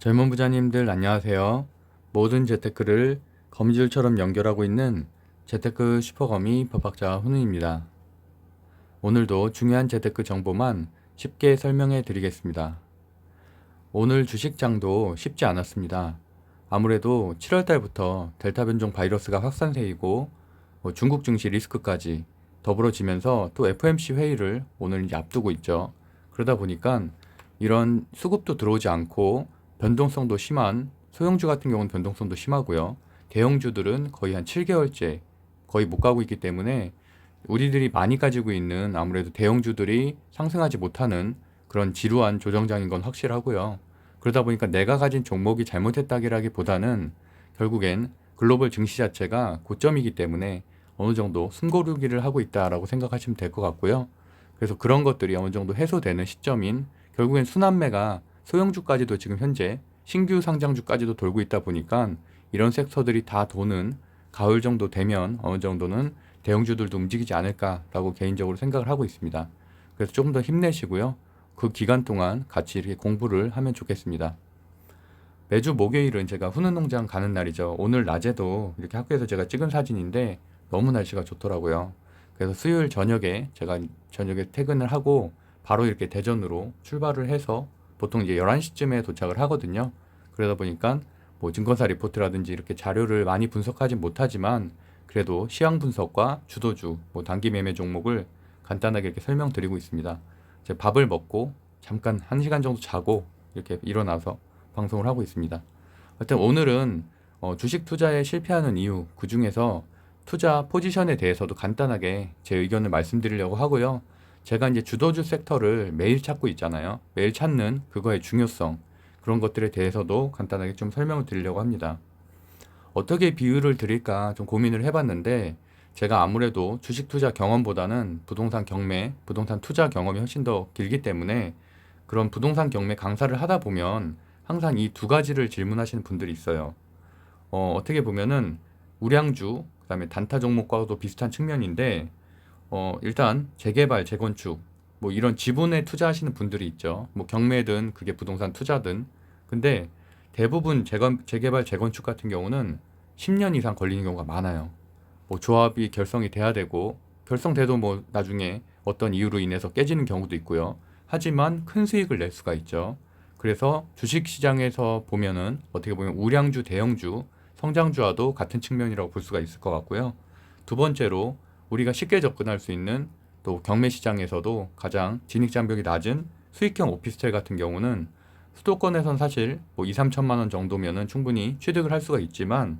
젊은 부자님들 안녕하세요. 모든 재테크를 거미줄처럼 연결하고 있는 재테크 슈퍼거미 법학자 훈우입니다. 오늘도 중요한 재테크 정보만 쉽게 설명해 드리겠습니다. 오늘 주식장도 쉽지 않았습니다. 아무래도 7월 달부터 델타 변종 바이러스가 확산세이고 중국 증시 리스크까지 더불어지면서 또 FOMC 회의를 오늘 이제 앞두고 있죠. 그러다 보니까 이런 수급도 들어오지 않고 변동성도 심한 소형주 같은 경우는 변동성도 심하고요. 대형주들은 거의 한 7개월째 거의 못 가고 있기 때문에 우리들이 많이 가지고 있는 아무래도 대형주들이 상승하지 못하는 그런 지루한 조정장인 건 확실하고요. 그러다 보니까 내가 가진 종목이 잘못했다기라기보다는 결국엔 글로벌 증시 자체가 고점이기 때문에 어느 정도 숨고르기를 하고 있다라고 생각하시면 될 것 같고요. 그래서 그런 것들이 어느 정도 해소되는 시점인 결국엔 순환매가 소형주까지도 지금 현재 신규 상장주까지도 돌고 있다 보니까 이런 섹터들이 다 도는 가을 정도 되면 어느 정도는 대형주들도 움직이지 않을까라고 개인적으로 생각을 하고 있습니다. 그래서 조금 더 힘내시고요. 그 기간 동안 같이 이렇게 공부를 하면 좋겠습니다. 매주 목요일은 제가 훈훈농장 가는 날이죠. 오늘 낮에도 이렇게 학교에서 제가 찍은 사진인데 너무 날씨가 좋더라고요. 그래서 수요일 저녁에 제가 저녁에 퇴근을 하고 바로 이렇게 대전으로 출발을 해서 보통 이제 11시쯤에 도착을 하거든요. 그러다 보니까 뭐 증권사 리포트라든지 이렇게 자료를 많이 분석하진 못하지만 그래도 시황 분석과 주도주, 뭐 단기 매매 종목을 간단하게 이렇게 설명드리고 있습니다. 이제 밥을 먹고 잠깐 1시간 정도 자고 이렇게 일어나서 방송을 하고 있습니다. 하여튼 오늘은 주식 투자에 실패하는 이유, 그 중에서 투자 포지션에 대해서도 간단하게 제 의견을 말씀드리려고 하고요. 제가 이제 주도주 섹터를 매일 찾고 있잖아요. 매일 찾는 그거의 중요성, 그런 것들에 대해서도 간단하게 좀 설명을 드리려고 합니다. 어떻게 비유를 드릴까 좀 고민을 해봤는데 제가 아무래도 주식 투자 경험보다는 부동산 경매, 부동산 투자 경험이 훨씬 더 길기 때문에 그런 부동산 경매 강사를 하다 보면 항상 이 두 가지를 질문하시는 분들이 있어요. 어떻게 보면은 우량주, 그다음에 단타 종목과도 비슷한 측면인데 일단 재개발, 재건축 뭐 이런 지분에 투자하시는 분들이 있죠. 뭐 경매든 그게 부동산 투자든. 근데 대부분 재개발, 재건축 같은 경우는 10년 이상 걸리는 경우가 많아요. 뭐 조합이 결성이 돼야 되고 결성돼도 뭐 나중에 어떤 이유로 인해서 깨지는 경우도 있고요. 하지만 큰 수익을 낼 수가 있죠. 그래서 주식 시장에서 보면은 어떻게 보면 우량주, 대형주, 성장주와도 같은 측면이라고 볼 수가 있을 것 같고요. 두 번째로 우리가 쉽게 접근할 수 있는 또 경매 시장에서도 가장 진입 장벽이 낮은 수익형 오피스텔 같은 경우는 수도권에선 사실 뭐 2, 3천만 원 정도면은 충분히 취득을 할 수가 있지만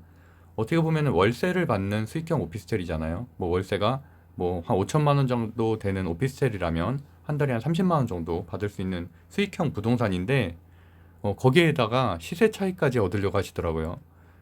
어떻게 보면은 월세를 받는 수익형 오피스텔이잖아요. 뭐 월세가 뭐 한 5천만 원 정도 되는 오피스텔이라면 한 달에 한 30만 원 정도 받을 수 있는 수익형 부동산인데 거기에다가 시세 차익까지 얻으려고 하시더라고요.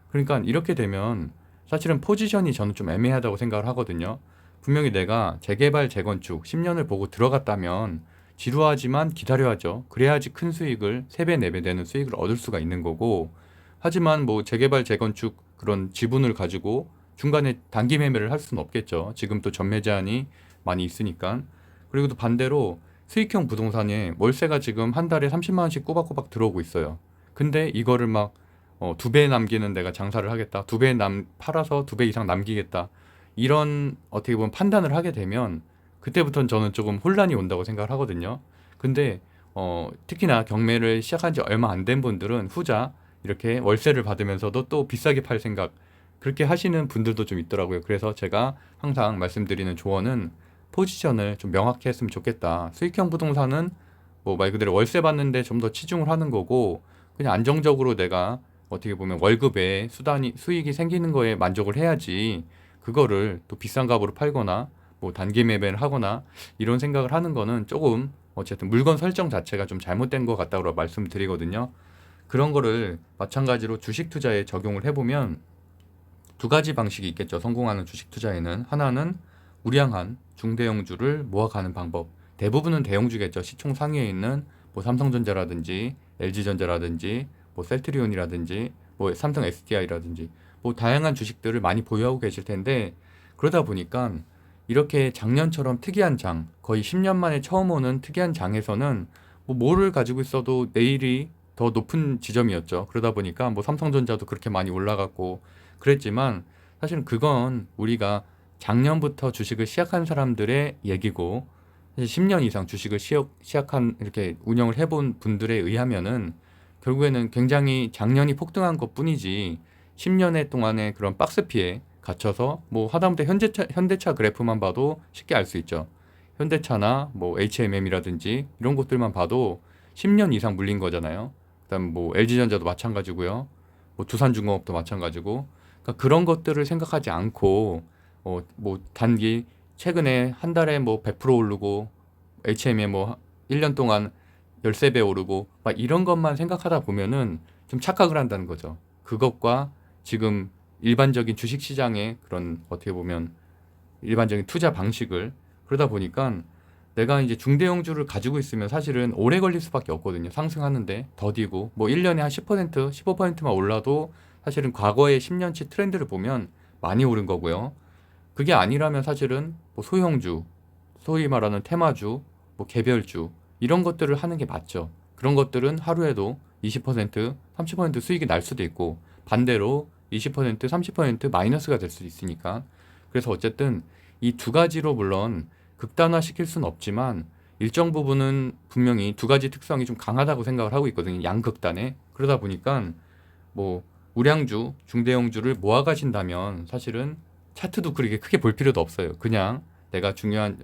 그러니까 이렇게 되면 사실은 포지션이 저는 좀 애매하다고 생각을 하거든요. 분명히 내가 재개발, 재건축 10년을 보고 들어갔다면 지루하지만 기다려야죠. 그래야지 큰 수익을 3배, 4배 되는 수익을 얻을 수가 있는 거고 하지만 뭐 재개발, 재건축 그런 지분을 가지고 중간에 단기 매매를 할 수는 없겠죠. 지금 또 전매 제한이 많이 있으니까. 그리고 또 반대로 수익형 부동산에 월세가 지금 한 달에 30만 원씩 꼬박꼬박 들어오고 있어요. 근데 이거를 막 2배 남기는 내가 장사를 하겠다. 2배 팔아서 2배 이상 남기겠다. 이런 어떻게 보면 판단을 하게 되면 그때부터는 저는 조금 혼란이 온다고 생각을 하거든요. 근데 특히나 경매를 시작한 지 얼마 안 된 분들은 후자 이렇게 월세를 받으면서도 또 비싸게 팔 생각 그렇게 하시는 분들도 좀 있더라고요. 그래서 제가 항상 말씀드리는 조언은 포지션을 좀 명확히 했으면 좋겠다. 수익형 부동산은 뭐 말 그대로 월세 받는데 좀 더 치중을 하는 거고 그냥 안정적으로 내가 어떻게 보면 월급에 수익이 생기는 거에 만족을 해야지 그거를 또 비싼 값으로 팔거나 뭐 단기 매매를 하거나 이런 생각을 하는 거는 조금 어쨌든 물건 설정 자체가 좀 잘못된 것 같다고 말씀드리거든요. 그런 거를 마찬가지로 주식 투자에 적용을 해보면 두 가지 방식이 있겠죠. 성공하는 주식 투자에는 하나는 우량한 중대형주를 모아가는 방법. 대부분은 대형주겠죠. 시총 상위에 있는 뭐 삼성전자라든지 LG전자라든지 뭐 셀트리온이라든지 뭐 삼성 SDI라든지 뭐 다양한 주식들을 많이 보유하고 계실 텐데 그러다 보니까 이렇게 작년처럼 특이한 거의 10년 만에 처음 오는 특이한 장에서는 뭐 뭐를 가지고 있어도 내일이 더 높은 지점이었죠. 그러다 보니까 뭐 삼성전자도 그렇게 많이 올라갔고 그랬지만 사실은 그건 우리가 작년부터 주식을 시작한 사람들의 얘기고 사실 10년 이상 주식을 시작한 이렇게 운영을 해본 분들에 의하면은 결국에는 굉장히 작년이 폭등한 것뿐이지 10년의 동안의 그런 박스 피에 갇혀서 뭐 하다못해 현대차 그래프만 봐도 쉽게 알 수 있죠. 현대차나 뭐 HMM이라든지 이런 것들만 봐도 10년 이상 물린 거잖아요. 그다음 뭐 LG전자도 마찬가지고요. 뭐 두산중공업도 마찬가지고. 그러니까 그런 것들을 생각하지 않고 뭐 단기 최근에 한 달에 뭐 100% 오르고 HMM 뭐 1년 동안 13배 오르고 막 이런 것만 생각하다 보면은 좀 착각을 한다는 거죠. 그것과 지금 일반적인 주식 시장의 그런 어떻게 보면 일반적인 투자 방식을 그러다 보니까 내가 이제 중대형주를 가지고 있으면 사실은 오래 걸릴 수밖에 없거든요. 상승하는데 더디고 뭐 1년에 한 10%, 15%만 올라도 사실은 과거의 10년치 트렌드를 보면 많이 오른 거고요. 그게 아니라면 사실은 뭐 소형주, 소위 말하는 테마주, 뭐 개별주 이런 것들을 하는 게 맞죠. 그런 것들은 하루에도 20%, 30% 수익이 날 수도 있고 반대로 20%, 30% 마이너스가 될 수도 있으니까. 그래서 어쨌든 이 두 가지로 물론 극단화시킬 수는 없지만 일정 부분은 분명히 두 가지 특성이 좀 강하다고 생각을 하고 있거든요. 양극단에. 그러다 보니까 뭐 우량주, 중대형주를 모아 가신다면 사실은 차트도 그렇게 크게 볼 필요도 없어요. 그냥 내가 중요한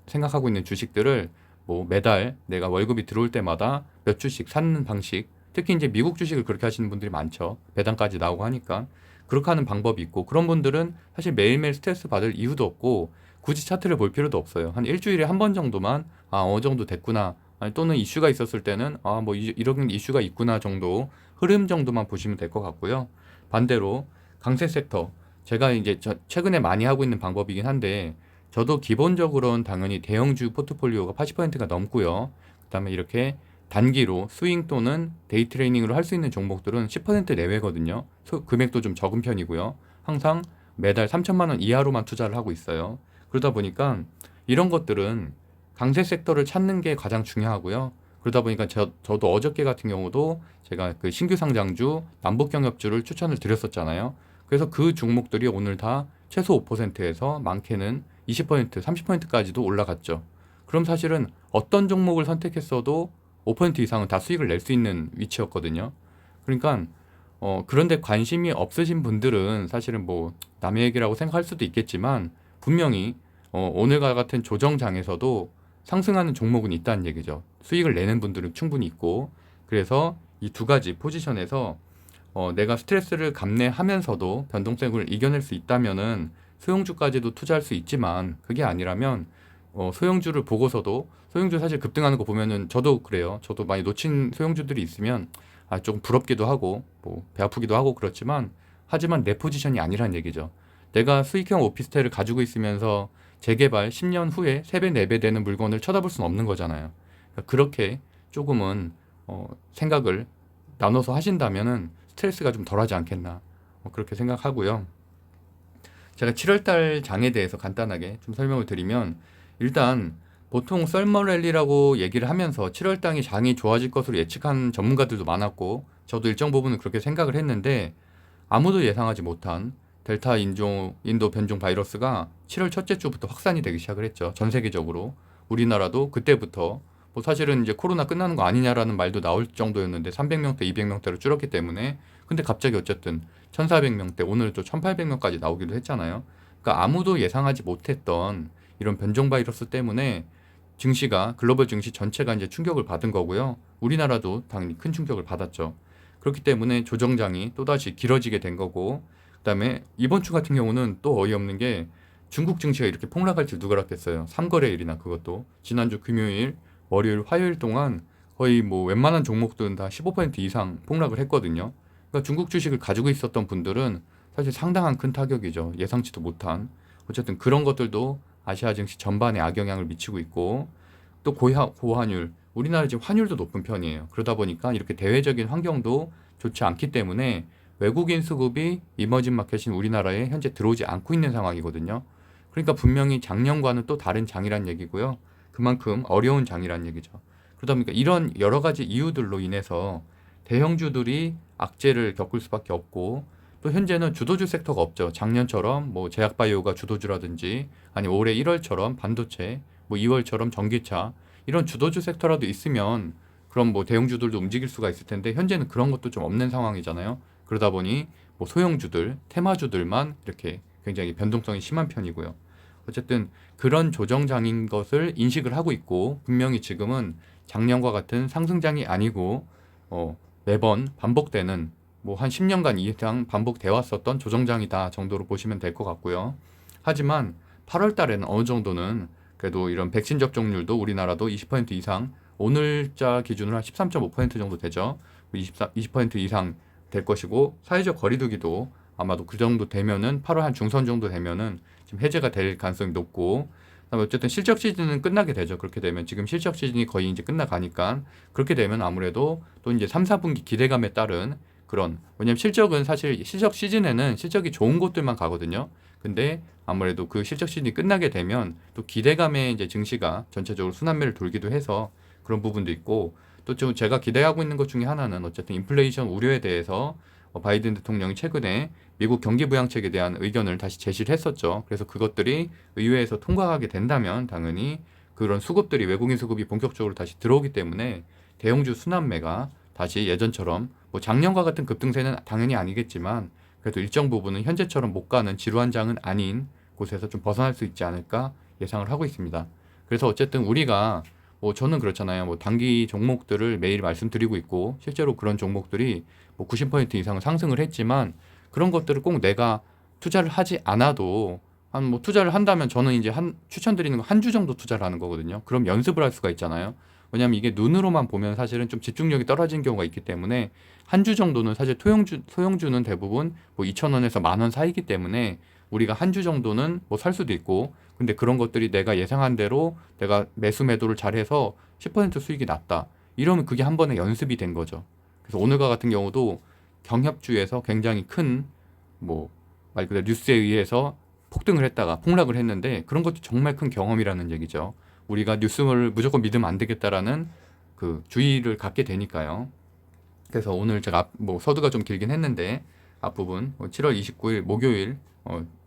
생각하고 있는 주식들을 뭐 매달 내가 월급이 들어올 때마다 몇 주씩 사는 방식. 특히 이제 미국 주식을 그렇게 하시는 분들이 많죠. 배당까지 나오고 하니까. 그렇게 하는 방법이 있고 그런 분들은 사실 매일매일 스트레스 받을 이유도 없고 굳이 차트를 볼 필요도 없어요. 한 일주일에 한 번 정도만 어느 정도 됐구나. 아니, 또는 이슈가 있었을 때는 뭐 이런 이슈가 있구나 정도 흐름 정도만 보시면 될 것 같고요. 반대로 강세 섹터 제가 이제 최근에 많이 하고 있는 방법이긴 한데 저도 기본적으로는 당연히 대형주 포트폴리오가 80%가 넘고요. 그다음에 이렇게 단기로 스윙 또는 데이 트레이닝으로 할 수 있는 종목들은 10% 내외거든요. 금액도 좀 적은 편이고요. 항상 매달 3천만 원 이하로만 투자를 하고 있어요. 그러다 보니까 이런 것들은 강세 섹터를 찾는 게 가장 중요하고요. 그러다 보니까 저도 어저께 같은 경우도 제가 그 신규 상장주 남북경협주를 추천을 드렸었잖아요. 그래서 그 종목들이 오늘 다 최소 5%에서 많게는 20%, 30%까지도 올라갔죠. 그럼 사실은 어떤 종목을 선택했어도 5% 이상은 다 수익을 낼 수 있는 위치였거든요. 그러니까 그런데 관심이 없으신 분들은 사실은 뭐 남의 얘기라고 생각할 수도 있겠지만 분명히 오늘과 같은 조정장에서도 상승하는 종목은 있다는 얘기죠. 수익을 내는 분들은 충분히 있고 그래서 이 두 가지 포지션에서 내가 스트레스를 감내하면서도 변동성을 이겨낼 수 있다면은 소형주까지도 투자할 수 있지만 그게 아니라면 소형주를 보고서도 소형주 사실 급등하는 거 보면은 저도 그래요. 저도 많이 놓친 소형주들이 있으면 조금 부럽기도 하고 뭐 배 아프기도 하고 그렇지만 하지만 내 포지션이 아니란 얘기죠. 내가 수익형 오피스텔을 가지고 있으면서 재개발 10년 후에 3배, 4배 되는 물건을 쳐다볼 수는 없는 거잖아요. 그러니까 그렇게 조금은 생각을 나눠서 하신다면은 스트레스가 좀 덜하지 않겠나 그렇게 생각하고요. 제가 7월달 장에 대해서 간단하게 좀 설명을 드리면 일단 보통 썰머랠리라고 얘기를 하면서 7월달 장이 좋아질 것으로 예측한 전문가들도 많았고 저도 일정 부분은 그렇게 생각을 했는데 아무도 예상하지 못한 델타 인도 변종 바이러스가 7월 첫째 주부터 확산이 되기 시작을 했죠. 전 세계적으로. 우리나라도 그때부터 뭐 사실은 이제 코로나 끝나는 거 아니냐라는 말도 나올 정도였는데 300명대, 200명대로 줄었기 때문에 근데 갑자기 어쨌든 1400명대, 오늘 또 1800명까지 나오기도 했잖아요. 그러니까 아무도 예상하지 못했던 이런 변종 바이러스 때문에 증시가 글로벌 증시 전체가 이제 충격을 받은 거고요. 우리나라도 당연히 큰 충격을 받았죠. 그렇기 때문에 조정장이 또다시 길어지게 된 거고 그다음에 이번 주 같은 경우는 또 어이없는 게 중국 증시가 이렇게 폭락할 줄 누가 알았겠어요. 3거래일이나 그것도 지난주 금요일, 월요일, 화요일 동안 거의 뭐 웬만한 종목들은 다 15% 이상 폭락을 했거든요. 그러니까 중국 주식을 가지고 있었던 분들은 사실 상당한 큰 타격이죠. 예상치도 못한. 어쨌든 그런 것들도 아시아 증시 전반에 악영향을 미치고 있고 또 고환율, 우리나라 지금 환율도 높은 편이에요. 그러다 보니까 이렇게 대외적인 환경도 좋지 않기 때문에 외국인 수급이 이머징 마켓인 우리나라에 현재 들어오지 않고 있는 상황이거든요. 그러니까 분명히 작년과는 또 다른 장이란 얘기고요. 그만큼 어려운 장이란 얘기죠. 그러다 보니까 이런 여러 가지 이유들로 인해서 대형주들이 악재를 겪을 수밖에 없고, 또 현재는 주도주 섹터가 없죠. 작년처럼 뭐 제약바이오가 주도주라든지, 아니 올해 1월처럼 반도체, 뭐 2월처럼 전기차, 이런 주도주 섹터라도 있으면 그럼 뭐 대형주들도 움직일 수가 있을 텐데, 현재는 그런 것도 좀 없는 상황이잖아요. 그러다 보니 뭐 소형주들, 테마주들만 이렇게 굉장히 변동성이 심한 편이고요. 어쨌든 그런 조정장인 것을 인식을 하고 있고, 분명히 지금은 작년과 같은 상승장이 아니고 매번 반복되는, 뭐 한 10년간 이상 반복돼 왔었던 조정장이다 정도로 보시면 될 것 같고요. 하지만 8월 달에는 어느 정도는 그래도 이런 백신 접종률도 우리나라도 20% 이상, 오늘자 기준으로 한 13.5% 정도 되죠. 20% 이상 될 것이고, 사회적 거리두기도 아마도 그 정도 되면은 8월 한 중선 정도 되면은 지금 해제가 될 가능성이 높고, 그다음에 어쨌든 실적 시즌은 끝나게 되죠. 그렇게 되면 지금 실적 시즌이 거의 이제 끝나가니까, 그렇게 되면 아무래도 또 이제 3, 4분기 기대감에 따른 그런, 왜냐면 실적은 사실 실적 시즌에는 실적이 좋은 곳들만 가거든요. 근데 아무래도 그 실적 시즌이 끝나게 되면 또 기대감의 이제 증시가 전체적으로 순환매를 돌기도 해서 그런 부분도 있고, 또 좀 제가 기대하고 있는 것 중에 하나는 어쨌든 인플레이션 우려에 대해서 바이든 대통령이 최근에 미국 경기 부양책에 대한 의견을 다시 제시를 했었죠. 그래서 그것들이 의회에서 통과하게 된다면 당연히 그런 수급들이, 외국인 수급이 본격적으로 다시 들어오기 때문에 대형주 순환매가 다시 예전처럼, 뭐 작년과 같은 급등세는 당연히 아니겠지만 그래도 일정 부분은 현재처럼 못 가는 지루한 장은 아닌 곳에서 좀 벗어날 수 있지 않을까 예상을 하고 있습니다. 그래서 어쨌든 우리가, 뭐 저는 그렇잖아요. 뭐 단기 종목들을 매일 말씀드리고 있고, 실제로 그런 종목들이 뭐 90% 이상 상승을 했지만, 그런 것들을 꼭 내가 투자를 하지 않아도, 한 뭐 투자를 한다면 저는 이제 추천드리는 거 한 주 정도 투자를 하는 거거든요. 그럼 연습을 할 수가 있잖아요. 왜냐하면 이게 눈으로만 보면 사실은 좀 집중력이 떨어지는 경우가 있기 때문에, 한 주 정도는 사실 소형주는 대부분 뭐 2,000원에서 10,000원 사이기 때문에 우리가 한 주 정도는 뭐 살 수도 있고, 근데 그런 것들이 내가 예상한 대로 내가 매수 매도를 잘해서 10% 수익이 났다, 이러면 그게 한 번의 연습이 된 거죠. 그래서 오늘과 같은 경우도 경협주에서 굉장히 큰, 뭐 말 그대로 뉴스에 의해서 폭등을 했다가 폭락을 했는데, 그런 것도 정말 큰 경험이라는 얘기죠. 우리가 뉴스를 무조건 믿으면 안 되겠다라는 그 주의를 갖게 되니까요. 그래서 오늘 제가 뭐 서두가 좀 길긴 했는데 앞부분 7월 29일 목요일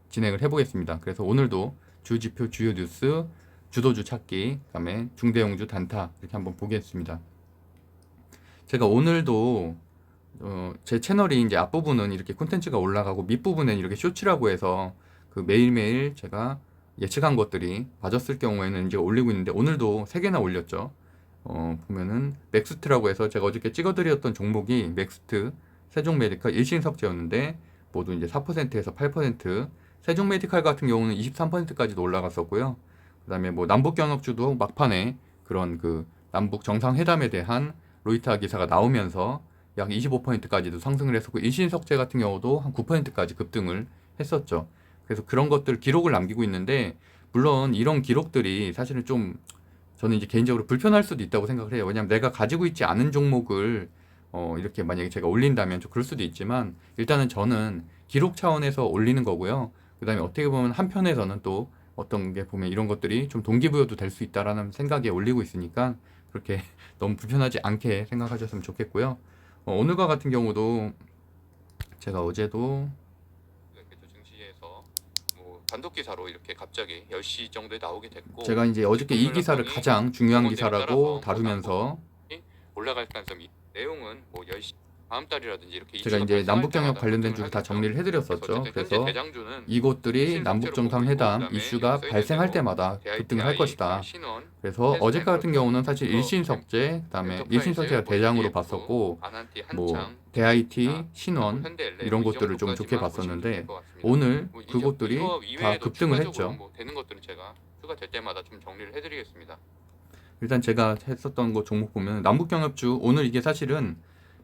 진행을 해보겠습니다. 그래서 오늘도 주지표, 주요 뉴스, 주도주 찾기, 그다음에 중대형주 단타 이렇게 한번 보겠습니다. 제가 오늘도 제 채널이 이제 앞부분은 이렇게 콘텐츠가 올라가고 밑부분엔 이렇게 쇼츠라고 해서 그 매일매일 제가 예측한 것들이 맞았을 경우에는 이제 올리고 있는데, 오늘도 3개나 올렸죠. 보면은 맥스트라고 해서 제가 어저께 찍어드렸던 종목이 맥스트, 세종메디칼, 일신석재였는데 모두 이제 4%에서 8%, 세종메디칼 같은 경우는 23%까지도 올라갔었고요. 그다음에 뭐 남북경협주도 막판에 그런 그 남북 정상회담에 대한 로이터 기사가 나오면서 약 25%까지도 상승을 했었고, 일신석재 같은 경우도 한 9%까지 급등을 했었죠. 그래서 그런 것들 기록을 남기고 있는데, 물론 이런 기록들이 사실은 좀 저는 이제 개인적으로 불편할 수도 있다고 생각을 해요. 왜냐하면 내가 가지고 있지 않은 종목을 이렇게 만약에 제가 올린다면 좀 그럴 수도 있지만, 일단은 저는 기록 차원에서 올리는 거고요. 그 다음에 어떻게 보면 한편에서는 또 어떤 게 보면 이런 것들이 좀 동기부여도 될 수 있다라는 생각에 올리고 있으니까 그렇게 너무 불편하지 않게 생각하셨으면 좋겠고요. 오늘과 같은 경우도 제가 어제도 증시에서 뭐 단독 기사로 이렇게 갑자기 10시 정도에 나오게 됐고, 제가 이제 어저께 이 기사를 가장 중요한 기사라고 다루면서 올라갈 가능성이, 내용은 뭐 10시 다음 달이라든지 이렇게 제가 이제 남북경협 관련된 주를 다 정리를 해드렸었죠. 그래서 이곳들이 남북 정상회담 이슈가 발생할 때마다 급등을 할 것이다. 그래서 어제 같은 경우는 사실 일신석재, 그다음에 일신석재가 대장으로 봤었고, 뭐 대IT, 신원 이런 것들을 좀 좋게 봤었는데, 오늘 그것들이 다 급등을 했죠. 되는 것들은 제가 휴가 될 때마다 좀 정리를 해드리겠습니다. 일단 제가 했었던 거 종목 보면 남북경협주, 오늘 이게 사실은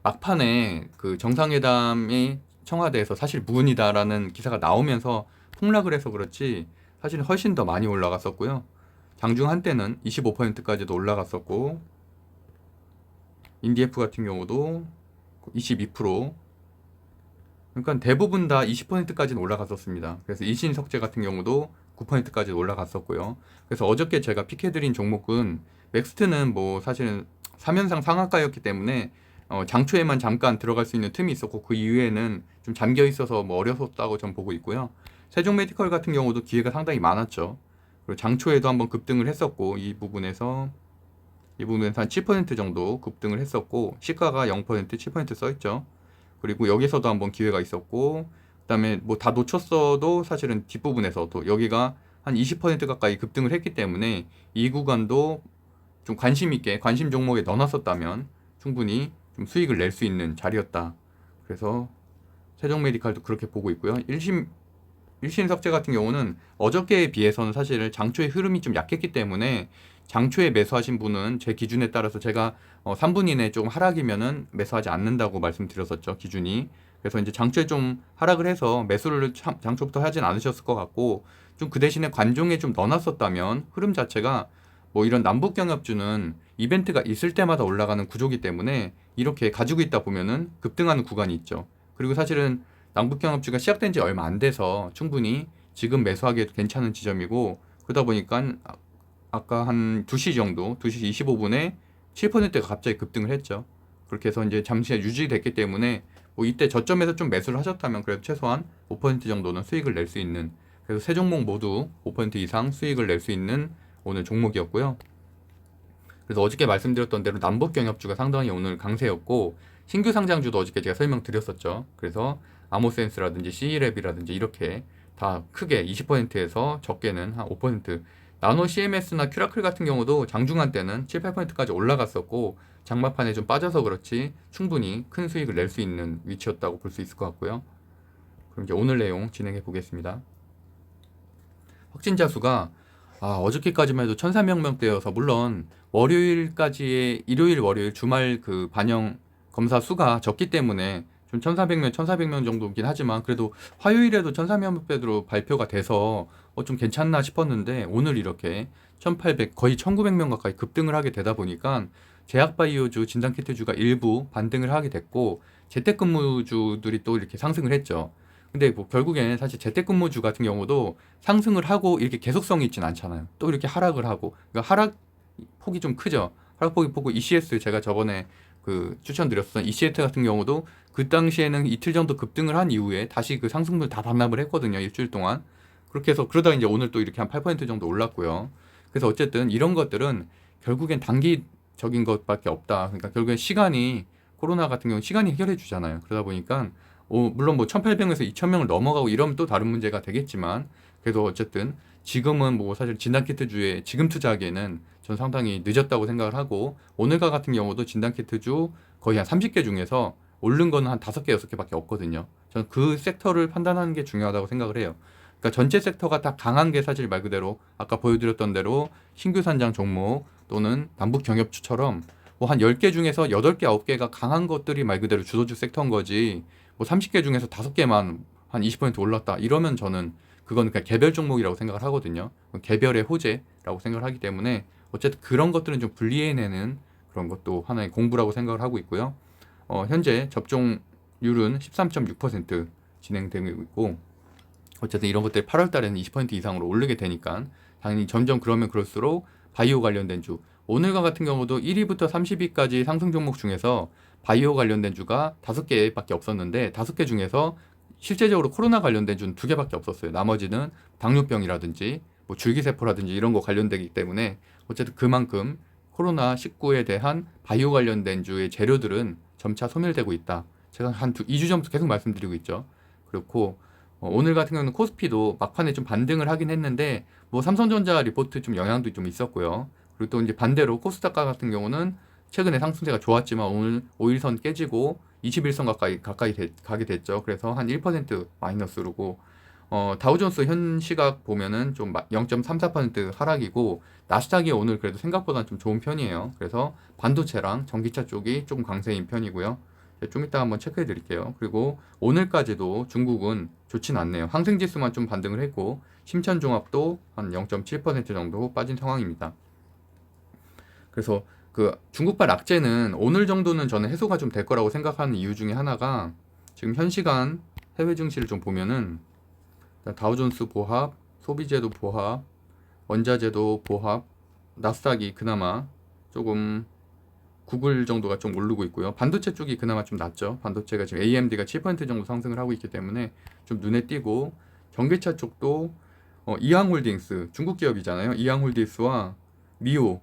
막판에 그 정상회담이 청와대에서 사실 무근이다라는 기사가 나오면서 폭락을 해서 그렇지, 사실은 훨씬 더 많이 올라갔었고요. 장중 한때는 25%까지도 올라갔었고, 인디F 같은 경우도 22%, 그러니까 대부분 다 20%까지는 올라갔었습니다. 그래서 일신석재 같은 경우도 9%까지 올라갔었고요. 그래서 어저께 제가 픽해드린 종목은 맥스트는 뭐 사실은 3연상 상한가였기 때문에 장초에만 잠깐 들어갈 수 있는 틈이 있었고 그 이후에는 좀 잠겨 있어서 뭐 어려웠다고 전 보고 있고요. 세종 메디컬 같은 경우도 기회가 상당히 많았죠. 그리고 장초에도 한번 급등을 했었고 이 부분에서 한 7% 정도 급등을 했었고 시가가 0%, 7% 써있죠. 그리고 여기서도 한번 기회가 있었고 그다음에 뭐 다 놓쳤어도 사실은 뒷부분에서도 여기가 한 20% 가까이 급등을 했기 때문에 이 구간도 좀 관심 있게 관심 종목에 넣어놨었다면 충분히 좀 수익을 낼 수 있는 자리였다. 그래서 세종 메디칼도 그렇게 보고 있고요. 일신석재 같은 경우는 어저께에 비해서는 사실 장초의 흐름이 좀 약했기 때문에 장초에 매수하신 분은 제 기준에 따라서 제가 3분 이내 조금 하락이면은 매수하지 않는다고 말씀드렸었죠. 기준이. 그래서 이제 장초에 좀 하락을 해서 매수를 장초부터 하진 않으셨을 것 같고 좀 그 대신에 관종에 좀 넣어놨었다면 흐름 자체가 뭐 이런 남북경협주는 이벤트가 있을 때마다 올라가는 구조기 때문에 이렇게 가지고 있다 보면은 급등하는 구간이 있죠. 그리고 사실은 남북경협주가 시작된 지 얼마 안 돼서 충분히 지금 매수하기에도 괜찮은 지점이고 그러다 보니까 아까 한 2시 정도, 2시 25분에 7%가 갑자기 급등을 했죠. 그렇게 해서 이제 잠시 유지됐기 때문에 뭐 이때 저점에서 좀 매수를 하셨다면 그래도 최소한 5% 정도는 수익을 낼 수 있는 그래서 세 종목 모두 5% 이상 수익을 낼 수 있는 오늘 종목이었고요. 그래서 어저께 말씀드렸던 대로 남북경협주가 상당히 오늘 강세였고 신규 상장주도 어저께 제가 설명드렸었죠. 그래서 아모센스라든지 CE랩이라든지 이렇게 다 크게 20%에서 적게는 한 5%, 나노 CMS나 큐라클 같은 경우도 장중한 때는 7, 8%까지 올라갔었고 장마판에 좀 빠져서 그렇지 충분히 큰 수익을 낼 수 있는 위치였다고 볼 수 있을 것 같고요. 그럼 이제 오늘 내용 진행해 보겠습니다. 확진자 수가 어저께까지만 해도 1,300명대여서 물론 월요일까지의 일요일, 월요일 주말 그 반영 검사 수가 적기 때문에 좀 1,400명 정도긴 하지만 그래도 화요일에도 1,400명대로 발표가 돼서 좀 괜찮나 싶었는데 오늘 이렇게 1,800 거의 1,900명 가까이 급등을 하게 되다 보니까 제약바이오주, 진단키트주가 일부 반등을 하게 됐고 재택근무주들이 또 이렇게 상승을 했죠. 근데 뭐 결국에는 사실 재택근무주 같은 경우도 상승을 하고 이렇게 계속성이 있진 않잖아요. 또 이렇게 하락을 하고 그러니까 하락 폭이 좀 크죠. 하락폭이 크고 ECS 제가 저번에 그 추천드렸던 ECS 같은 경우도 그 당시에는 이틀 정도 급등을 한 이후에 다시 그 상승률 다 반납을 했거든요. 일주일 동안. 그렇게 해서 그러다 이제 오늘 또 이렇게 한 8% 정도 올랐고요. 그래서 어쨌든 이런 것들은 결국엔 단기적인 것밖에 없다. 그러니까 결국엔 시간이 코로나 같은 경우는 시간이 해결해 주잖아요. 그러다 보니까 물론 뭐 1,800에서 2,000명을 넘어가고 이러면 또 다른 문제가 되겠지만 그래도 어쨌든 지금은 뭐 사실 진단키트주에 지금 투자하기에는 전 상당히 늦었다고 생각을 하고 오늘과 같은 경우도 진단키트주 거의 한 30개 중에서 오른 거는 한 5개, 6개밖에 없거든요. 저는 그 섹터를 판단하는 게 중요하다고 생각을 해요. 그러니까 전체 섹터가 다 강한 게 사실 말 그대로 아까 보여드렸던 대로 신규 산장 종목 또는 남북 경협주처럼 뭐 한 10개 중에서 8개, 9개가 강한 것들이 말 그대로 주도주 섹터인 거지 뭐 30개 중에서 5개만 한 20% 올랐다 이러면 저는 그건 그냥 개별 종목이라고 생각을 하거든요. 개별의 호재라고 생각을 하기 때문에 어쨌든 그런 것들은 좀 분리해내는 그런 것도 하나의 공부라고 생각을 하고 있고요. 현재 접종률은 13.6% 진행되고 있고 어쨌든 이런 것들이 8월 달에는 20% 이상으로 오르게 되니까 당연히 점점 그러면 그럴수록 바이오 관련된 주 오늘과 같은 경우도 1위부터 30위까지 상승 종목 중에서 바이오 관련된 주가 5개밖에 없었는데 5개 중에서 실제적으로 코로나 관련된 주는 2개밖에 없었어요. 나머지는 당뇨병이라든지 뭐 줄기세포라든지 이런 거 관련되기 때문에 어쨌든 그만큼 코로나19에 대한 바이오 관련된 주의 재료들은 점차 소멸되고 있다. 제가 한 2주 전부터 계속 말씀드리고 있죠. 그렇고 오늘 같은 경우는 코스피도 막판에 좀 반등을 하긴 했는데 뭐 삼성전자 리포트 좀 영향도 좀 있었고요. 그리고 또 이제 반대로 코스닥가 같은 경우는 최근에 상승세가 좋았지만 오늘 5일선 깨지고 21선 가까이 가게 됐죠. 그래서 한 1% 마이너스로고 다우존스 현 시각 보면은 좀 0.34% 하락이고 나스닥이 오늘 그래도 생각보다 좀 좋은 편이에요. 그래서 반도체랑 전기차 쪽이 조금 강세인 편이고요. 좀 이따 한번 체크해 드릴게요. 그리고 오늘까지도 중국은 좋진 않네요. 항생지수만 좀 반등을 했고 심천종합도 한 0.7% 정도 빠진 상황입니다. 그래서 그 중국발 악재는 오늘 정도는 저는 해소가 좀 될 거라고 생각하는 이유 중에 하나가 지금 현 시간 해외 증시를 좀 보면은 다우존스 보합, 소비재도 보합, 원자재도 보합, 나스닥이 그나마 조금 구글 정도가 좀 오르고 있고요. 반도체 쪽이 그나마 좀 낫죠. 반도체가 지금 AMD가 7% 정도 상승을 하고 있기 때문에 좀 눈에 띄고, 전기차 쪽도 이항홀딩스, 중국 기업이잖아요. 이항홀딩스와 미오,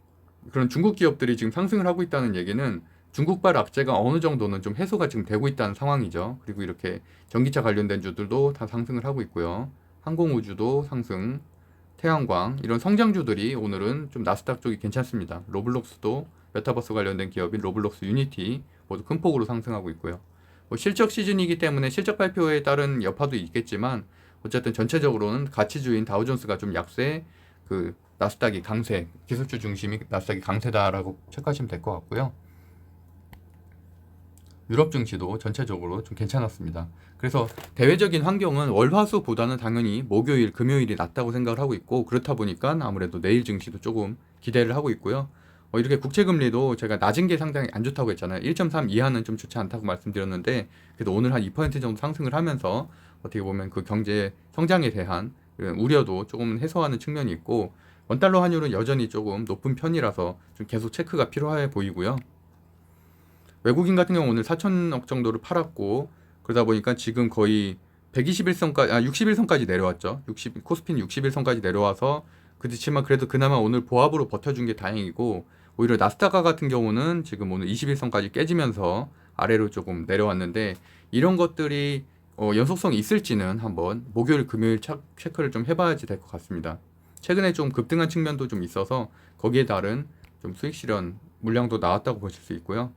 그런 중국 기업들이 지금 상승을 하고 있다는 얘기는 중국발 악재가 어느 정도는 좀 해소가 지금 되고 있다는 상황이죠. 그리고 이렇게 전기차 관련된 주들도 다 상승을 하고 있고요. 항공우주도 상승, 태양광, 이런 성장주들이 오늘은 좀 나스닥 쪽이 괜찮습니다. 로블록스도 메타버스 관련된 기업인 로블록스 유니티 모두 큰 폭으로 상승하고 있고요. 뭐 실적 시즌이기 때문에 실적 발표에 따른 여파도 있겠지만, 어쨌든 전체적으로는 가치주인 다우존스가 좀 약세, 그 나스닥이 강세, 기술주 중심이 나스닥이 강세다라고 체크하시면 될 것 같고요. 유럽 증시도 전체적으로 좀 괜찮았습니다. 그래서 대외적인 환경은 월화수보다는 당연히 목요일, 금요일이 낫다고 생각을 하고 있고, 그렇다 보니까 아무래도 내일 증시도 조금 기대를 하고 있고요. 이렇게 국채금리도 제가 낮은 게 상당히 안 좋다고 했잖아요. 1.3 이하는 좀 좋지 않다고 말씀드렸는데, 그래도 오늘 한 2% 정도 상승을 하면서 어떻게 보면 그 경제 성장에 대한 우려도 조금 해소하는 측면이 있고, 원달러 환율은 여전히 조금 높은 편이라서 좀 계속 체크가 필요해 보이고요. 외국인 같은 경우 오늘 4천억 정도를 팔았고, 그러다 보니까 지금 거의 121선까지, 61선까지 내려왔죠. 코스피는 61선까지 내려와서, 그렇지만 그래도 그나마 오늘 보합으로 버텨준 게 다행이고, 오히려 나스다크 같은 경우는 지금 오늘 21선까지 깨지면서 아래로 조금 내려왔는데, 이런 것들이 연속성이 있을지는 한번 목요일, 금요일 체크를 좀 해봐야지 될 것 같습니다. 최근에 좀 급등한 측면도 좀 있어서 거기에 따른 좀 수익 실현 물량도 나왔다고 보실 수 있고요.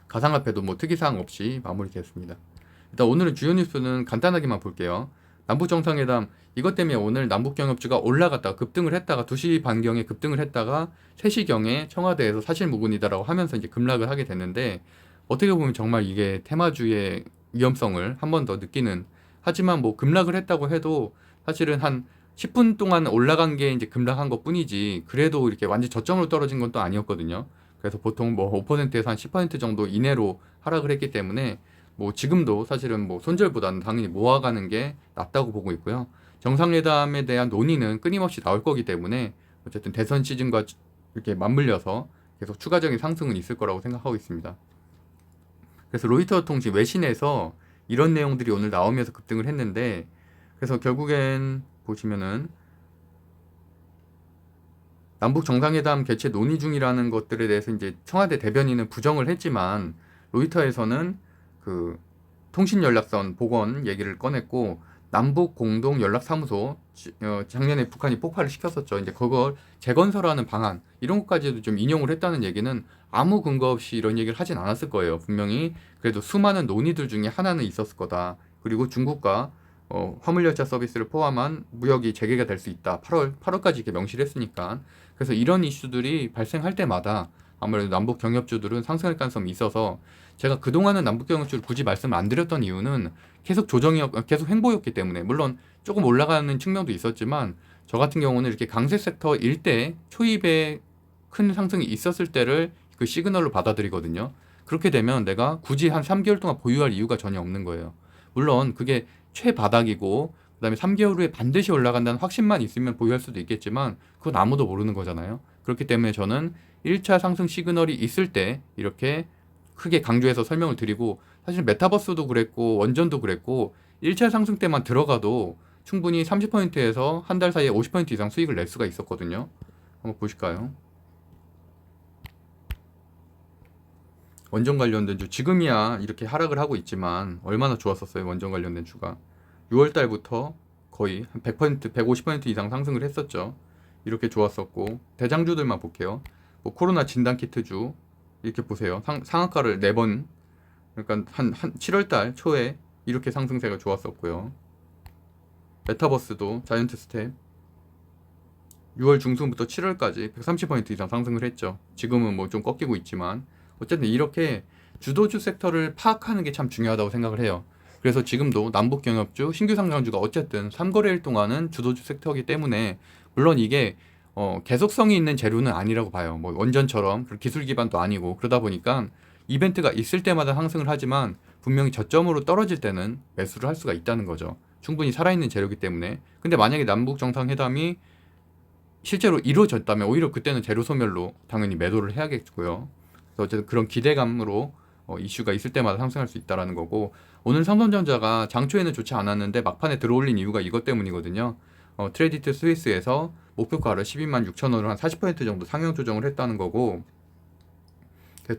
가상화폐도 뭐 특이사항 없이 마무리됐습니다. 일단 오늘은 주요 뉴스는 간단하게만 볼게요. 남북정상회담, 이것 때문에 오늘 남북경협주가 올라갔다가 급등을 했다가 2시 반경에 급등을 했다가 3시경에 청와대에서 사실무근이다라고 하면서 이제 급락을 하게 됐는데, 어떻게 보면 정말 이게 테마주의 위험성을 한 번 더 느끼는, 하지만 뭐 급락을 했다고 해도 사실은 한 10분 동안 올라간 게 이제 급락한 것 뿐이지, 그래도 이렇게 완전 저점으로 떨어진 건 또 아니었거든요. 그래서 보통 뭐 5%에서 한 10% 정도 이내로 하락을 했기 때문에, 뭐 지금도 사실은 뭐 손절보다는 당연히 모아가는 게 낫다고 보고 있고요. 정상회담에 대한 논의는 끊임없이 나올 거기 때문에 어쨌든 대선 시즌과 이렇게 맞물려서 계속 추가적인 상승은 있을 거라고 생각하고 있습니다. 그래서 로이터 통신 외신에서 이런 내용들이 오늘 나오면서 급등을 했는데, 그래서 결국엔 보시면은 남북 정상회담 개최 논의 중이라는 것들에 대해서 이제 청와대 대변인은 부정을 했지만, 로이터에서는 그 통신연락선 복원 얘기를 꺼냈고, 남북 공동 연락사무소, 작년에 북한이 폭발을 시켰었죠. 이제 그걸 재건설하는 방안, 이런 것까지도 좀 인용을 했다는 얘기는 아무 근거 없이 이런 얘기를 하진 않았을 거예요. 분명히 그래도 수많은 논의들 중에 하나는 있었을 거다. 그리고 중국과 화물열차 서비스를 포함한 무역이 재개가 될 수 있다. 8월까지 이렇게 명시를 했으니까. 그래서 이런 이슈들이 발생할 때마다 아무래도 남북 경협주들은 상승할 가능성이 있어서, 제가 그동안은 남북 경협주를 굳이 말씀을 안 드렸던 이유는 계속 계속 횡보였기 때문에, 물론 조금 올라가는 측면도 있었지만, 저 같은 경우는 이렇게 강세 섹터 일대 초입에 큰 상승이 있었을 때를 그 시그널로 받아들이거든요. 그렇게 되면 내가 굳이 한 3개월 동안 보유할 이유가 전혀 없는 거예요. 물론 그게 최바닥이고 그다음에 3개월 후에 반드시 올라간다는 확신만 있으면 보유할 수도 있겠지만, 그건 아무도 모르는 거잖아요. 그렇기 때문에 저는 1차 상승 시그널이 있을 때 이렇게 크게 강조해서 설명을 드리고, 사실 메타버스도 그랬고 원전도 그랬고 1차 상승 때만 들어가도 충분히 30%에서 한 달 사이에 50% 이상 수익을 낼 수가 있었거든요. 한번 보실까요? 원전 관련된 주, 지금이야 이렇게 하락을 하고 있지만 얼마나 좋았었어요. 원전 관련된 주가 6월 달부터 거의 한 100%, 150% 이상 상승을 했었죠. 이렇게 좋았었고, 대장주들만 볼게요. 뭐 코로나 진단키트주 이렇게 보세요. 상한가를 4번, 그러니까 한 7월 달 초에 이렇게 상승세가 좋았었고요. 메타버스도 자이언트 스텝 6월 중순부터 7월까지 130% 이상 상승을 했죠. 지금은 뭐 좀 꺾이고 있지만, 어쨌든 이렇게 주도주 섹터를 파악하는 게 참 중요하다고 생각을 해요. 그래서 지금도 남북경협주, 신규 상장주가 어쨌든 3거래일 동안은 주도주 섹터이기 때문에, 물론 이게 계속성이 있는 재료는 아니라고 봐요. 뭐 원전처럼 기술 기반도 아니고, 그러다 보니까 이벤트가 있을 때마다 상승을 하지만 분명히 저점으로 떨어질 때는 매수를 할 수가 있다는 거죠. 충분히 살아있는 재료이기 때문에. 근데 만약에 남북 정상회담이 실제로 이루어졌다면 오히려 그때는 재료 소멸로 당연히 매도를 해야겠고요. 그래서 어쨌든 그런 기대감으로 이슈가 있을 때마다 상승할 수 있다라는 거고, 오늘 삼성전자가 장초에는 좋지 않았는데 막판에 들어올린 이유가 이것 때문이거든요. 트레디트 스위스에서 목표가를 12만 6천 원으로 한 40% 정도 상향 조정을 했다는 거고,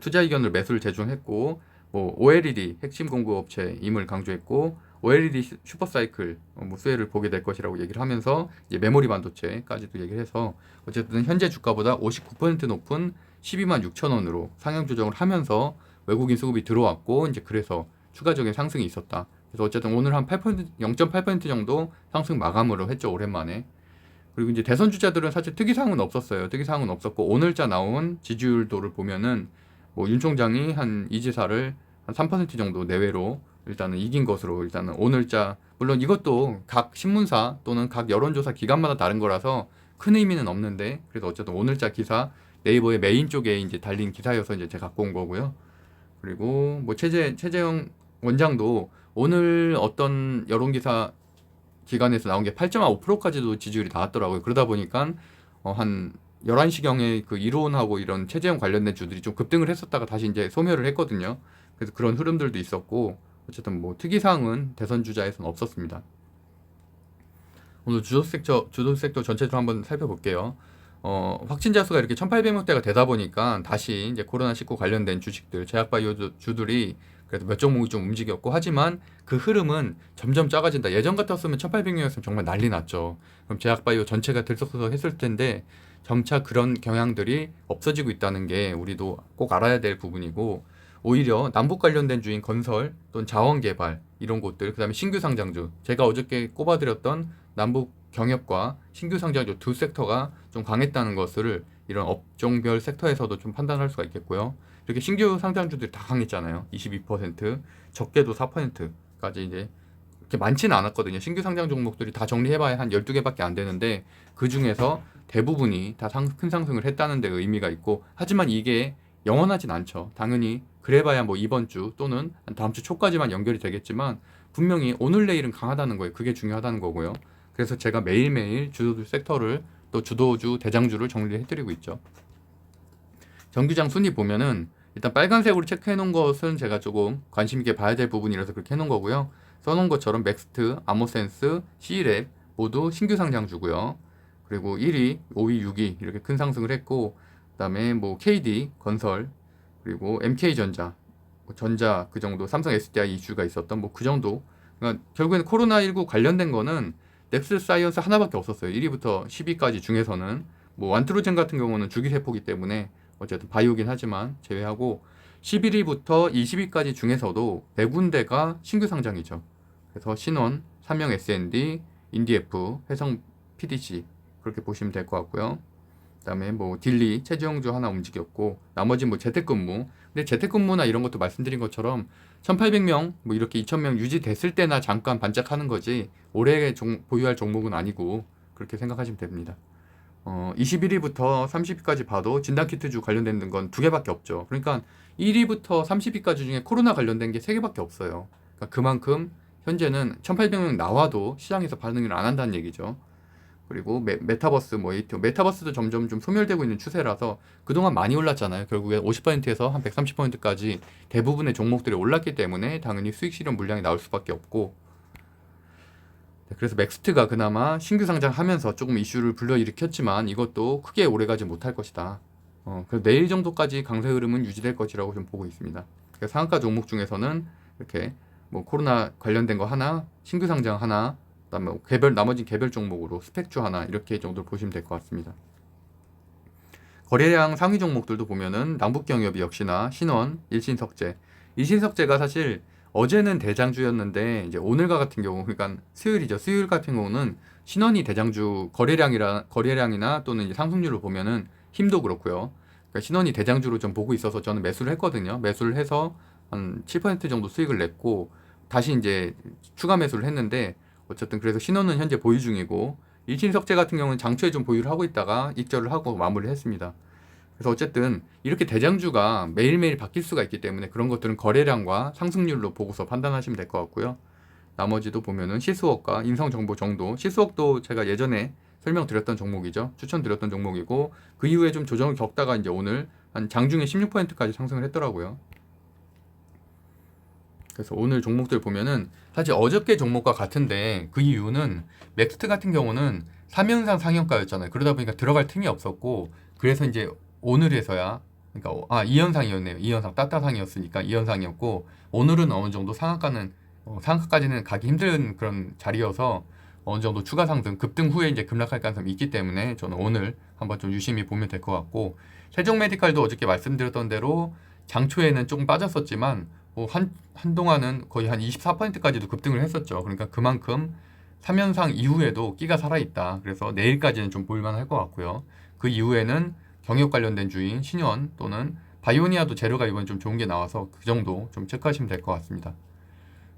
투자 의견을 매수를 제중했고, 뭐 OLED 핵심 공급업체임을 강조했고, OLED 슈퍼사이클 수혜를 보게 될 것이라고 얘기를 하면서 이제 메모리 반도체까지도 얘기를 해서 어쨌든 현재 주가보다 59% 높은 12만 6천 원으로 상향 조정을 하면서 외국인 수급이 들어왔고, 이제 그래서 추가적인 상승이 있었다. 그래서 어쨌든 오늘 한 8%, 0.8% 정도 상승 마감으로 했죠, 오랜만에. 그리고 이제 대선 주자들은 사실 특이사항은 없었어요. 특이사항은 없었고, 오늘자 나온 지지율도를 보면은 뭐 윤 총장이 한 이 지사를 한 3% 정도 내외로 일단은 이긴 것으로, 일단은 오늘자, 물론 이것도 각 신문사 또는 각 여론조사 기관마다 다른 거라서 큰 의미는 없는데, 그래도 어쨌든 오늘자 기사 네이버의 메인 쪽에 이제 달린 기사여서 이제 제가 갖고 온 거고요. 그리고 뭐 최재형 원장도 오늘 어떤 여론기사 기관에서 나온 게 8.5%까지도 지지율이 나왔더라고요. 그러다 보니까 한 11시경에 그 이론하고 이런 최재형 관련된 주들이 좀 급등을 했었다가 다시 이제 소멸을 했거든요. 그래서 그런 흐름들도 있었고, 어쨌든 뭐 특이사항은 대선 주자에서는 없었습니다. 오늘 주도섹터 전체적으로 한번 살펴볼게요. 확진자 수가 이렇게 1,800명대가 되다 보니까 다시 이제 코로나19 관련된 주식들, 제약바이오 주들이 그래도 몇 종목이 좀 움직였고, 하지만 그 흐름은 점점 작아진다. 예전 같았으면 1,800명이었으면 정말 난리 났죠. 그럼 제약바이오 전체가 들썩들썩했을 텐데 점차 그런 경향들이 없어지고 있다는 게 우리도 꼭 알아야 될 부분이고, 오히려 남북 관련된 주인 건설 또는 자원개발 이런 곳들, 그 다음에 신규 상장주, 제가 어저께 꼽아드렸던 남북 경협과 신규 상장주 두 섹터가 좀 강했다는 것을 이런 업종별 섹터에서도 좀 판단할 수가 있겠고요. 이렇게 신규 상장주들이 다 강했잖아요. 22%, 적게도 4%까지 이제 이렇게 많지는 않았거든요. 신규 상장 종목들이 다 정리해봐야 한 12개밖에 안 되는데 그 중에서 대부분이 다 큰 상승을 했다는 데 의미가 있고, 하지만 이게 영원하진 않죠. 당연히 그래봐야 뭐 이번 주 또는 다음 주 초까지만 연결이 되겠지만 분명히 오늘 내일은 강하다는 거예요. 그게 중요하다는 거고요. 그래서 제가 매일매일 주도 섹터를 또 주도주 대장주를 정리해드리고 있죠. 정규장 순위 보면은 일단 빨간색으로 체크해 놓은 것은 제가 조금 관심 있게 봐야 될 부분이라서 그렇게 해놓은 거고요. 써놓은 것처럼 맥스트, 아모센스, C랩 모두 신규 상장주고요. 그리고 1위, 5위, 6위 이렇게 큰 상승을 했고, 그다음에 뭐 KD, 건설, 그리고 MK전자, 전자 그 정도, 삼성 SDI 이슈가 있었던 뭐 그 정도. 그러니까 결국에는 코로나19 관련된 거는 넥스사이언스 하나밖에 없었어요. 1위부터 10위까지 중에서는 뭐 완트로젠 같은 경우는 줄기세포기 때문에 어쨌든 바이오긴 하지만 제외하고 11위부터 20위까지 중에서도 4군데가 신규 상장이죠. 그래서 신원, 삼성 S&D, 인디에프, 해성 PDC 그렇게 보시면 될 것 같고요. 그다음에 뭐 딜리, 최지용주 하나 움직였고, 나머지 뭐 재택근무. 근데 재택근무나 이런 것도 말씀드린 것처럼 1,800명 뭐 이렇게 2,000명 유지됐을 때나 잠깐 반짝하는 거지 오래 보유할 종목은 아니고 그렇게 생각하시면 됩니다. 21위부터 30위까지 봐도 진단키트주 관련된 건 2개밖에 없죠. 그러니까 1위부터 30위까지 중에 코로나 관련된 게 3개밖에 없어요. 그러니까 그만큼 현재는 1,800명 나와도 시장에서 반응을 안 한다는 얘기죠. 그리고 메타버스, 뭐 메타버스도 점점 좀 소멸되고 있는 추세라서 그동안 많이 올랐잖아요. 결국에 50%에서 한 130%까지 대부분의 종목들이 올랐기 때문에 당연히 수익 실현 물량이 나올 수밖에 없고, 그래서 맥스트가 그나마 신규 상장하면서 조금 이슈를 불러일으켰지만 이것도 크게 오래가지 못할 것이다. 그래서 내일 정도까지 강세 흐름은 유지될 것이라고 좀 보고 있습니다. 그래서 상한가 종목 중에서는 이렇게 뭐 코로나 관련된 거 하나, 신규 상장 하나, 그다음에 나머지 개별 종목으로 스펙주 하나 이렇게 정도 보시면 될 것 같습니다. 거래량 상위 종목들도 보면은 남북경협이 역시나 신원, 일신석재. 일신석재가 사실 어제는 대장주였는데 이제 오늘과 같은 경우, 그러니까 수요일이죠. 수요일 같은 경우는 신원이 대장주, 거래량이나 또는 이제 상승률을 보면은 힘도 그렇고요. 그러니까 신원이 대장주로 좀 보고 있어서 저는 매수를 했거든요. 매수를 해서 한 7% 정도 수익을 냈고 다시 이제 추가 매수를 했는데, 어쨌든 그래서 신원은 현재 보유 중이고 일신석재 같은 경우는 장초에 좀 보유를 하고 있다가 익절을 하고 마무리를 했습니다. 그래서 어쨌든 이렇게 대장주가 매일매일 바뀔 수가 있기 때문에 그런 것들은 거래량과 상승률로 보고서 판단하시면 될 것 같고요. 나머지도 보면은 시스웍과 인성정보 정도, 시스웍도 제가 예전에 설명드렸던 종목이죠. 추천드렸던 종목이고 그 이후에 좀 조정을 겪다가 이제 오늘 한 장중에 16%까지 상승을 했더라고요. 그래서 오늘 종목들 보면은 사실 어저께 종목과 같은데 그 이유는 맥스트 같은 경우는 3연상 상한가였잖아요. 그러다 보니까 들어갈 틈이 없었고 그래서 이제 오늘에서야 그러니까 2연상이었네요. 2연상 따따상이었으니까 2연상이었고 오늘은 어느 정도 상한가는 상한가까지는 가기 힘든 그런 자리여서 어느 정도 추가 상승 급등 후에 이제 급락할 가능성이 있기 때문에 저는 오늘 한번 좀 유심히 보면 될 것 같고 세종 메디칼도 어저께 말씀드렸던 대로 장초에는 조금 빠졌었지만 한동안은 거의 한 24%까지도 급등을 했었죠. 그러니까 그만큼 3연상 이후에도 끼가 살아있다. 그래서 내일까지는 좀 볼만할 것 같고요. 그 이후에는 경역 관련된 주인 신현 또는 바이오니아도 재료가 이번에 좀 좋은 게 나와서 그 정도 좀 체크하시면 될 것 같습니다.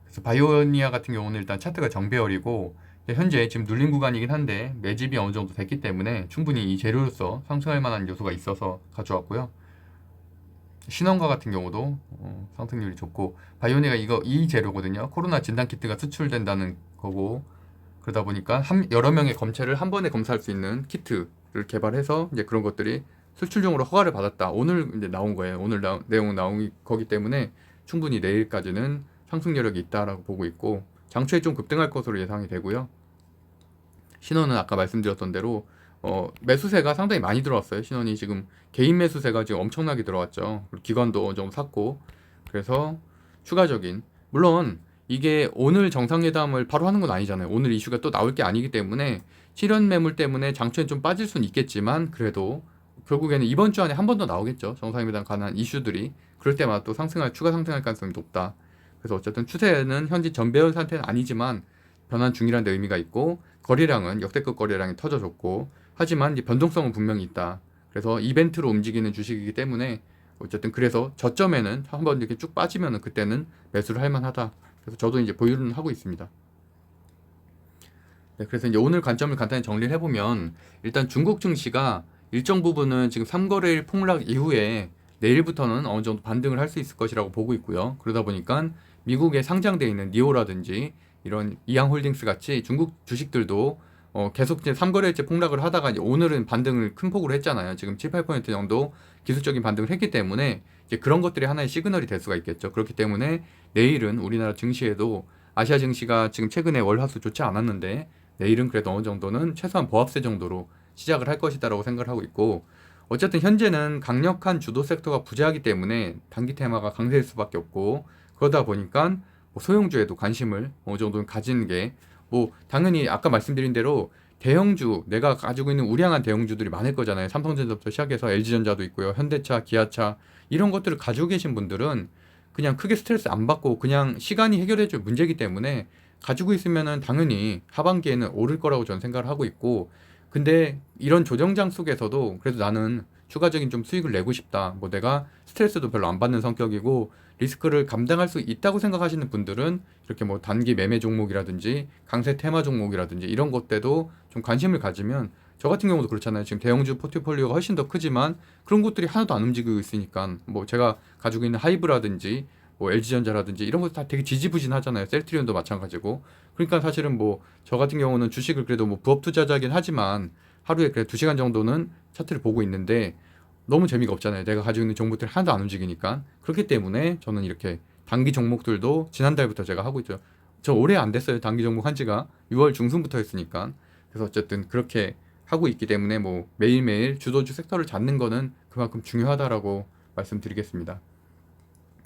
그래서 바이오니아 같은 경우는 일단 차트가 정배열이고 현재 지금 눌린 구간이긴 한데 매집이 어느 정도 됐기 때문에 충분히 이 재료로서 상승할 만한 요소가 있어서 가져왔고요. 신원과 같은 경우도 상승률이 좋고 바이오니가 이 재료거든요. 코로나 진단 키트가 수출된다는 거고 그러다 보니까 여러 명의 검체를 한 번에 검사할 수 있는 키트를 개발해서 이제 그런 것들이 수출용으로 허가를 받았다. 오늘 이제 나온 거예요. 오늘 내용 나온 거기 때문에 충분히 내일까지는 상승 여력이 있다라고 보고 있고 장초에 좀 급등할 것으로 예상이 되고요. 신원은 아까 말씀드렸던 대로 매수세가 상당히 많이 들어왔어요. 신원이 지금 개인 매수세가 지금 엄청나게 들어왔죠. 기관도 좀 샀고 그래서 추가적인 물론 이게 오늘 정상회담을 바로 하는 건 아니잖아요. 오늘 이슈가 또 나올 게 아니기 때문에 실현 매물 때문에 장초에 좀 빠질 수는 있겠지만 그래도 결국에는 이번 주 안에 한 번 더 나오겠죠. 정상회담 관한 이슈들이 그럴 때마다 또 추가 상승할 가능성이 높다. 그래서 어쨌든 추세는 현재 전배열 상태는 아니지만 변환 중이라는 데 의미가 있고 거래량은 역대급 거래량이 터져줬고 하지만 이제 변동성은 분명히 있다. 그래서 이벤트로 움직이는 주식이기 때문에 어쨌든 그래서 저점에는 한번 이렇게 쭉 빠지면은 그때는 매수를 할 만하다. 그래서 저도 이제 보유는 하고 있습니다. 네, 그래서 이제 오늘 관점을 간단히 정리를 해보면 일단 중국 증시가 일정 부분은 지금 3거래일 폭락 이후에 내일부터는 어느 정도 반등을 할 수 있을 것이라고 보고 있고요. 그러다 보니까 미국에 상장되어 있는 니오라든지 이런 이양홀딩스 같이 중국 주식들도 계속 이제 3거래일째 폭락을 하다가 이제 오늘은 반등을 큰 폭으로 했잖아요. 지금 7, 8% 정도 기술적인 반등을 했기 때문에 이제 그런 것들이 하나의 시그널이 될 수가 있겠죠. 그렇기 때문에 내일은 우리나라 증시에도 아시아 증시가 지금 최근에 월화수 좋지 않았는데 내일은 그래도 어느 정도는 최소한 보합세 정도로 시작을 할 것이다라고 생각을 하고 있고 어쨌든 현재는 강력한 주도 섹터가 부재하기 때문에 단기 테마가 강세일 수밖에 없고 그러다 보니까 뭐 소형주에도 관심을 어느 정도는 가지는 게 뭐 당연히 아까 말씀드린 대로 대형주 내가 가지고 있는 우량한 대형주들이 많을 거잖아요. 삼성전자부터 시작해서 LG전자도 있고요. 현대차, 기아차 이런 것들을 가지고 계신 분들은 그냥 크게 스트레스 안 받고 그냥 시간이 해결해 줄 문제이기 때문에 가지고 있으면은 당연히 하반기에는 오를 거라고 저는 생각을 하고 있고 근데 이런 조정장 속에서도 그래도 나는 추가적인 좀 수익을 내고 싶다. 뭐 내가 스트레스도 별로 안 받는 성격이고 리스크를 감당할 수 있다고 생각하시는 분들은 이렇게 뭐 단기 매매 종목이라든지 강세 테마 종목이라든지 이런 것들도 좀 관심을 가지면 저 같은 경우도 그렇잖아요. 지금 대형주 포트폴리오가 훨씬 더 크지만 그런 것들이 하나도 안 움직이고 있으니까 뭐 제가 가지고 있는 하이브라든지 뭐 LG전자라든지 이런 것도 다 되게 지지부진하잖아요. 셀트리온도 마찬가지고. 그러니까 사실은 뭐 저 같은 경우는 주식을 그래도 뭐 부업 투자자긴 하지만 하루에 그래 2시간 정도는 차트를 보고 있는데 너무 재미가 없잖아요. 내가 가지고 있는 종목들이 하나도 안 움직이니까. 그렇기 때문에 저는 이렇게 단기 종목들도 지난달부터 제가 하고 있죠. 저 오래 안 됐어요. 단기 종목 한 지가 6월 중순부터 했으니까. 그래서 어쨌든 그렇게 하고 있기 때문에 뭐 매일매일 주도주 섹터를 잡는 거는 그만큼 중요하다라고 말씀드리겠습니다.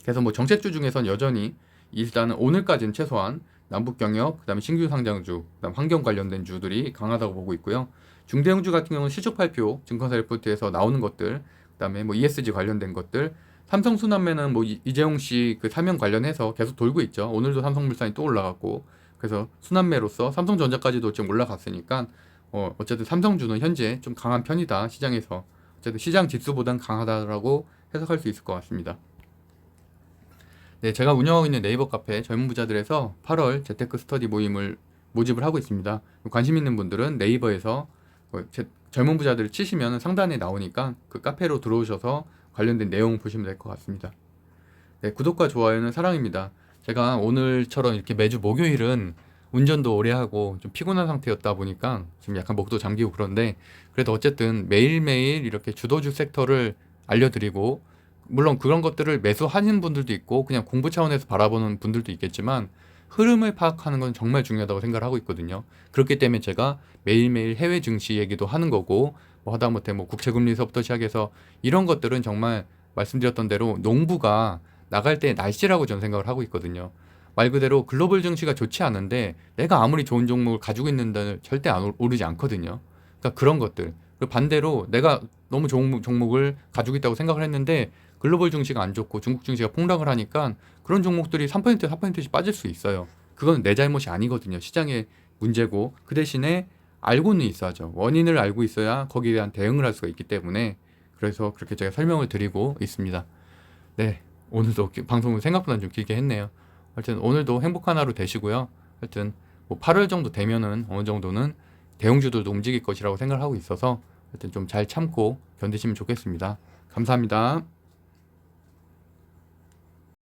그래서 뭐 정책주 중에선 여전히 일단은 오늘까지는 최소한 남북경협, 그다음에 신규 상장주, 그다음 환경 관련된 주들이 강하다고 보고 있고요. 중대형주 같은 경우는 실적 발표, 증권사 리포트에서 나오는 것들, 그다음에 뭐 ESG 관련된 것들, 삼성수남매는 뭐 이재용 씨 그 사면 관련해서 계속 돌고 있죠. 오늘도 삼성물산이 또 올라갔고, 그래서 수남매로서 삼성전자까지도 지금 올라갔으니까 어쨌든 삼성주는 현재 좀 강한 편이다 시장에서. 어쨌든 시장 지수보단 강하다라고 해석할 수 있을 것 같습니다. 네, 제가 운영하고 있는 네이버 카페 젊은 부자들에서 8월 재테크 스터디 모집을 하고 있습니다. 관심 있는 분들은 네이버에서 젊은 부자들을 치시면 상단에 나오니까 그 카페로 들어오셔서 관련된 내용 보시면 될 것 같습니다. 네, 구독과 좋아요는 사랑입니다. 제가 오늘처럼 이렇게 매주 목요일은 운전도 오래 하고 좀 피곤한 상태였다 보니까 지금 약간 목도 잠기고 그런데 그래도 어쨌든 매일매일 이렇게 주도주 섹터를 알려드리고, 물론 그런 것들을 매수하는 분들도 있고 그냥 공부 차원에서 바라보는 분들도 있겠지만 흐름을 파악하는 건 정말 중요하다고 생각을 하고 있거든요. 그렇기 때문에 제가 매일매일 해외 증시 얘기도 하는 거고, 뭐 하다못해 뭐 국채금리서부터 시작해서 이런 것들은 정말 말씀드렸던 대로 농부가 나갈 때 날씨라고 저는 생각을 하고 있거든요. 말 그대로 글로벌 증시가 좋지 않은데 내가 아무리 좋은 종목을 가지고 있는데 절대 안 오르지 않거든요. 그러니까 그런 것들. 그리고 반대로 내가 너무 좋은 종목을 가지고 있다고 생각을 했는데 글로벌 증시가 안 좋고 중국 증시가 폭락을 하니까 그런 종목들이 3% 4%씩 빠질 수 있어요. 그건 내 잘못이 아니거든요. 시장의 문제고, 그 대신에 알고는 있어야죠. 원인을 알고 있어야 거기에 대한 대응을 할 수가 있기 때문에, 그래서 그렇게 제가 설명을 드리고 있습니다. 네, 오늘도 방송을 생각보다 좀 길게 했네요. 하여튼 오늘도 행복한 하루 되시고요. 하여튼 뭐 8월 정도 되면은 어느 정도는 대형주들도 움직일 것이라고 생각을 하고 있어서 하여튼 좀 잘 참고 견디시면 좋겠습니다. 감사합니다.